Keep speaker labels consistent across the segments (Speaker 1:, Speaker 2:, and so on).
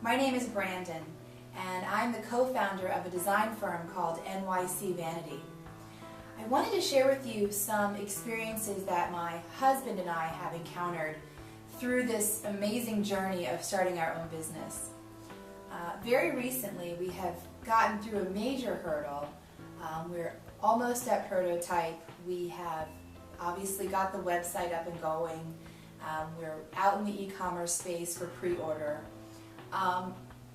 Speaker 1: My name is Brandon, and I'm the co-founder of a design firm called NYC Vanity. I wanted to share with you some experiences that my husband and I have encountered through this amazing journey of starting our own business. Very recently, we have gotten through a major hurdle. We're almost at prototype. We have obviously got the website up and going. We're out in the e-commerce space for pre-order.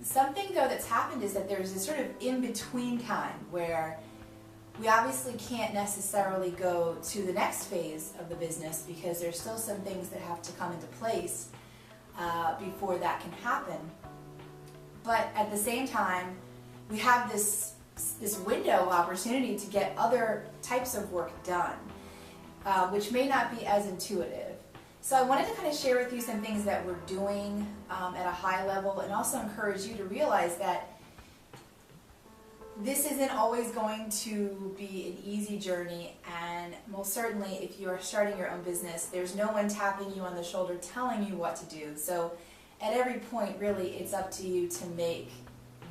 Speaker 1: Something though that's happened is that there's this sort of in-between time where we obviously can't necessarily go to the next phase of the business because there's still some things that have to come into place before that can happen. But at the same time, we have this window of opportunity to get other types of work done, which may not be as intuitive. So I wanted to kind of share with you some things that we're doing at a high level, and also encourage you to realize that this isn't always going to be an easy journey, and most certainly if you are starting your own business, there's no one tapping you on the shoulder telling you what to do. So at every point, really, it's up to you to make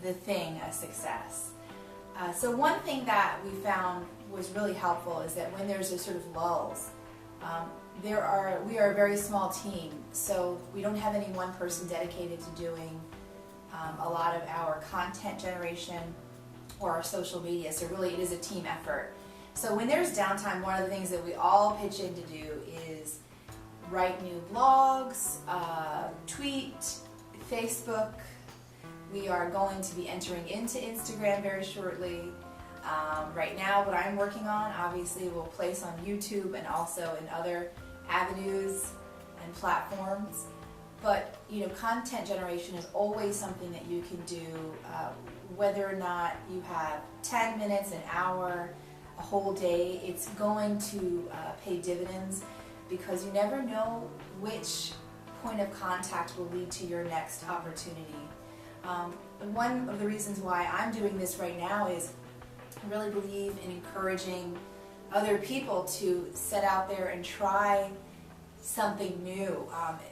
Speaker 1: the thing a success. So one thing that we found was really helpful is that when there's a sort of lulls, we are a very small team, so we don't have any one person dedicated to doing a lot of our content generation or our social media, so really it is a team effort. So when there's downtime, one of the things that we all pitch in to do is write new blogs, tweet, Facebook. We are going to be entering into Instagram very shortly. Right now, what I'm working on, obviously, will place on YouTube and also in other avenues and platforms. But content generation is always something that you can do, whether or not you have 10 minutes, an hour, a whole day. It's going to pay dividends because you never know which point of contact will lead to your next opportunity. One of the reasons why I'm doing this right now is I really believe in encouraging other people to set out there and try something new.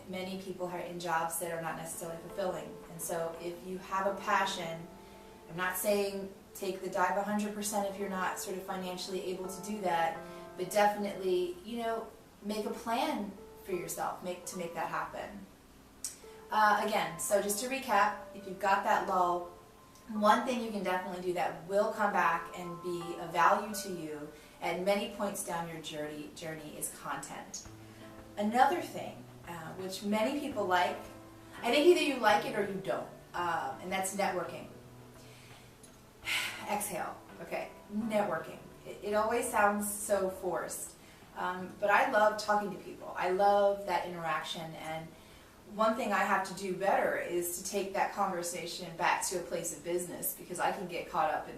Speaker 1: Many people are in jobs that are not necessarily fulfilling, and so if you have a passion, I'm not saying take the dive 100% if you're not sort of financially able to do that, but definitely make a plan for yourself to make that happen. Again, so just to recap, if you've got that lull, one thing you can definitely do that will come back and be of value to you at many points down your journey is content. Another thing, which many people like, I think either you like it or you don't, and that's networking. Exhale, okay, networking. It always sounds so forced, but I love talking to people. I love that interaction, and one thing I have to do better is to take that conversation back to a place of business, because I can get caught up in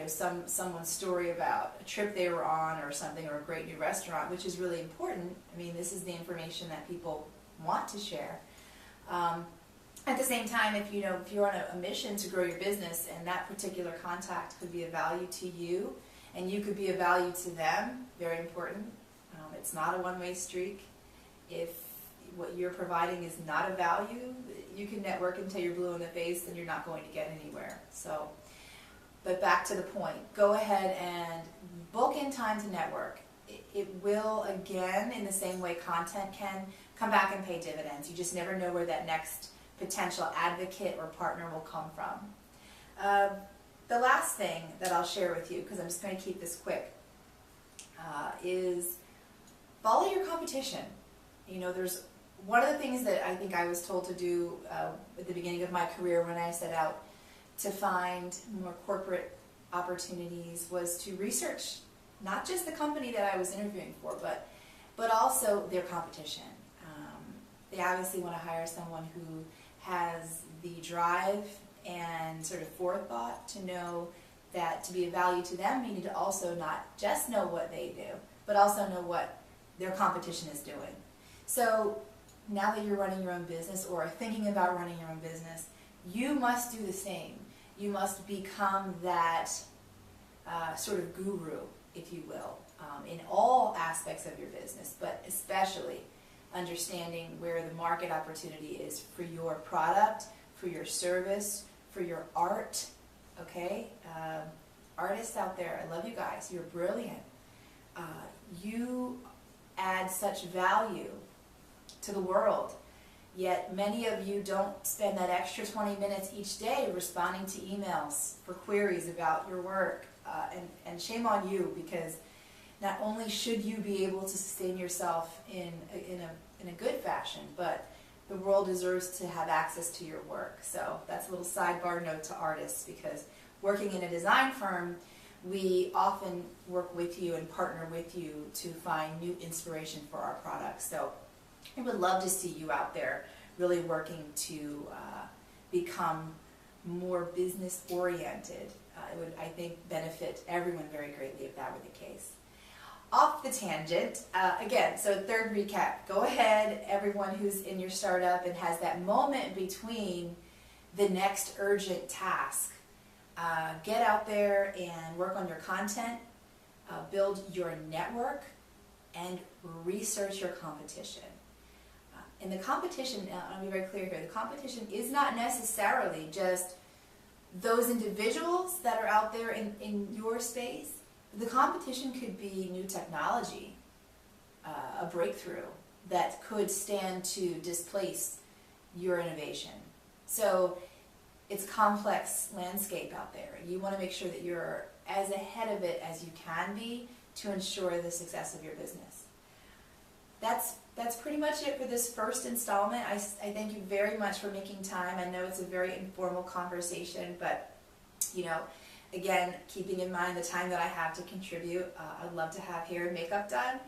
Speaker 1: someone's story about a trip they were on or something, or a great new restaurant, which is really important. I mean, this is the information that people want to share. At the same time, if you're on a mission to grow your business, and that particular contact could be of value to you, and you could be of value to them, very important. It's not a one-way streak. If what you're providing is not of value, you can network until you're blue in the face, and you're not going to get anywhere. So, but back to the point, go ahead and book in time to network. It will, again, in the same way content can, come back and pay dividends. You just never know where that next potential advocate or partner will come from. The last thing that I'll share with you, because I'm just going to keep this quick, is follow your competition. There's one of the things that I think I was told to do at the beginning of my career when I set out to find more corporate opportunities was to research not just the company that I was interviewing for, but also their competition. They obviously want to hire someone who has the drive and sort of forethought to know that to be of value to them, you need to also not just know what they do, but also know what their competition is doing. So now that you're running your own business or are thinking about running your own business, you must do the same. You must become that sort of guru, if you will, in all aspects of your business, but especially understanding where the market opportunity is for your product, for your service, for your art, okay? Artists out there, I love you guys. You're brilliant. You add such value to the world, yet many of you don't spend that extra 20 minutes each day responding to emails for queries about your work. And shame on you, because not only should you be able to sustain yourself in a good fashion, but the world deserves to have access to your work. So that's a little sidebar note to artists, because working in a design firm, we often work with you and partner with you to find new inspiration for our products. So I would love to see you out there really working to become more business oriented. It would, I think, benefit everyone very greatly if that were the case. Off the tangent, again, so third recap, go ahead, everyone who's in your startup and has that moment between the next urgent task, get out there and work on your content, build your network, and research your competition. And the competition, I'll be very clear here, the competition is not necessarily just those individuals that are out there in your space. The competition could be new technology, a breakthrough that could stand to displace your innovation. So it's a complex landscape out there. You want to make sure that you're as ahead of it as you can be to ensure the success of your business. That's pretty much it for this first installment. I thank you very much for making time. I know it's a very informal conversation, but you know, again, keeping in mind the time that I have to contribute, I'd love to have hair and makeup done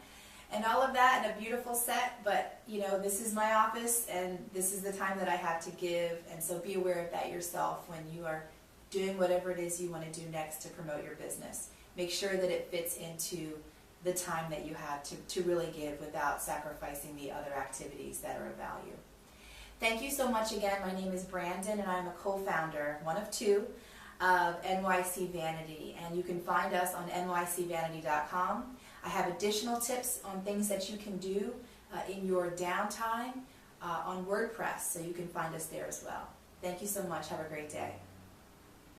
Speaker 1: and all of that and a beautiful set, but you know, this is my office and this is the time that I have to give, and so be aware of that yourself when you are doing whatever it is you want to do next to promote your business. Make sure that it fits into the time that you have to really give without sacrificing the other activities that are of value. Thank you so much again. My name is Brandon and I'm a co-founder, one of two, of NYC Vanity, and you can find us on nycvanity.com. I have additional tips on things that you can do in your downtime on WordPress, so you can find us there as well. Thank you so much. Have a great day.